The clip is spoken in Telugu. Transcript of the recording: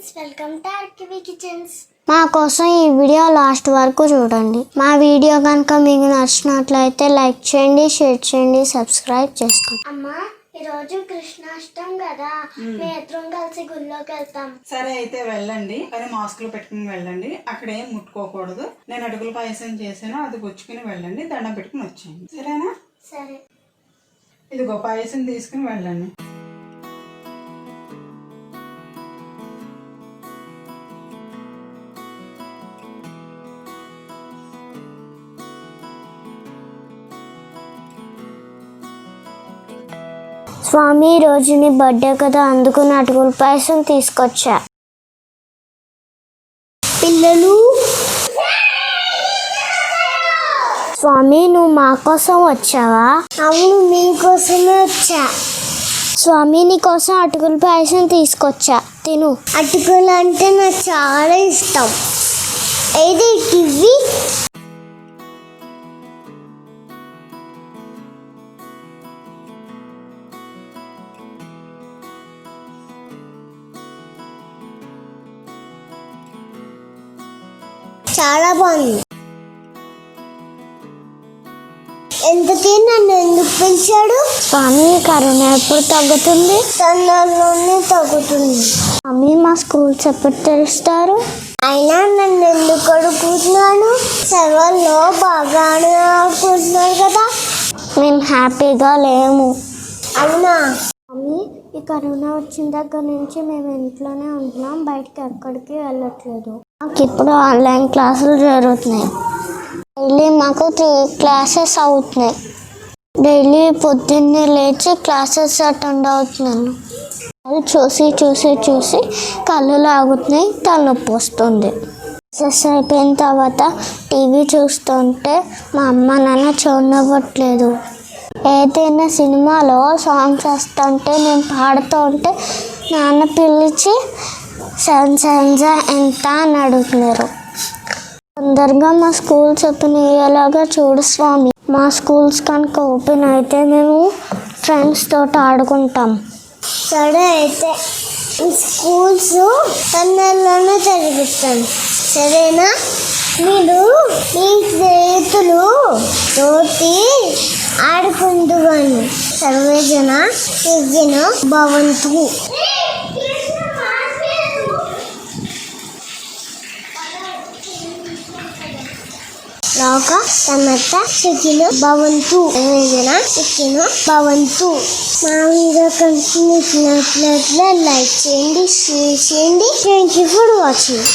ఫ్రెండ్స్, వెల్కమ్ టు ఆర్కివి కిచెన్స్. మా కోసం ఈ వీడియో లాస్ట్ వరకు చూడండి. మా వీడియో కనుక మీకు నచ్చినట్లయితే లైక్ చేయండి, షేర్ చేయండి, సబ్స్క్రైబ్ చేసుకోండి. అమ్మా, ఈరోజు కృష్ణాష్టమి కదా, మీ ఇద్దరం కలిసి గుళ్ళోకి వెళ్తాం. సరే అయితే వెళ్ళండి, కానీ మాస్కులు పెట్టుకుని వెళ్ళండి. అక్కడ ఏం ముట్టుకోకూడదు. నేను అడుగుల పాయసం చేసాను, అది పుచ్చుకుని వెళ్ళండి, దండం పెట్టుకుని వచ్చేయండి. సరేనా? సరే. ఇదిగో పాయసం తీసుకుని వెళ్ళండి. స్వామి, రోజు నీ బర్త్డే కదా, అందుకు అటుకుల పాయసం తీసుకొచ్చా. పిల్లలు, స్వామి నువ్వు మా కోసం వచ్చావా? అవును, మీకోసమే వచ్చా. స్వామి నీ కోసం అటుకుల పాయసం తీసుకొచ్చా, తిను. అటుకులు అంటే నాకు చాలా ఇష్టం. ఏది కివి? చాలా బాగుంది. ఎందుకే నన్ను ఎందుకు పిలిచాడు? స్వామి, కరోనా ఎప్పుడు తగ్గుతుంది? తొందరలోనే తగ్గుతుంది. స్వామి, మా స్కూల్స్ ఎప్పుడు తెరుస్తారు? అయినా నన్ను ఎందుకు అడుగుతున్నాను? సెలవుల్లో బాగానే ఆడుకుంటున్నారు కదా. మేము హ్యాపీగా లేము. అవునా? స్వామి, ఈ కరోనా వచ్చిన దగ్గర నుంచి మేము ఇంట్లోనే ఉంటున్నాం, బయటకి ఎక్కడికి వెళ్ళట్లేదు. మాకు ఇప్పుడు ఆన్లైన్ క్లాసులు జరుగుతున్నాయి. డైలీ మాకు 3 క్లాసెస్ అవుతున్నాయి. డైలీ పొద్దున్నే లేచి క్లాసెస్ అటెండ్ అవుతున్నాను. అది చూసి చూసి చూసి కళ్ళు లాగుతున్నాయి, తలనొప్పి వస్తుంది. క్లాసెస్ అయిపోయిన తర్వాత టీవీ చూస్తుంటే మా అమ్మ నాన్న చూడనివ్వట్లేదు. ఏదైనా సినిమాలో సాంగ్స్ వస్తుంటే నేను పాడుతూ ఉంటే నాన్న పిలిచి సెన్సెన్సా ఎంత అని అడుగుతున్నారు. తొందరగా మా స్కూల్స్ ఓపెన్ అయ్యేలాగా చూడు స్వామి. మా స్కూల్స్ కనుక ఓపెన్ అయితే మేము ఫ్రెండ్స్ తోటి ఆడుకుంటాం. సరే అయితే స్కూల్స్ తొందరలోనే చదివిస్తాను, సరేనా? మీరు మీ స్నేహితులు తోటి ఆడుకుంటున్నాను. సర్వేజన సుఖినో భవంతు. లోక సమస్త సుఖినో భవంతు. సర్వేజన సుఖినో భవంతు. మా వీడియో కనుక నచ్చినట్లయితే లైక్ చేయండి, షేర్ చేయండి. Thank you for watching.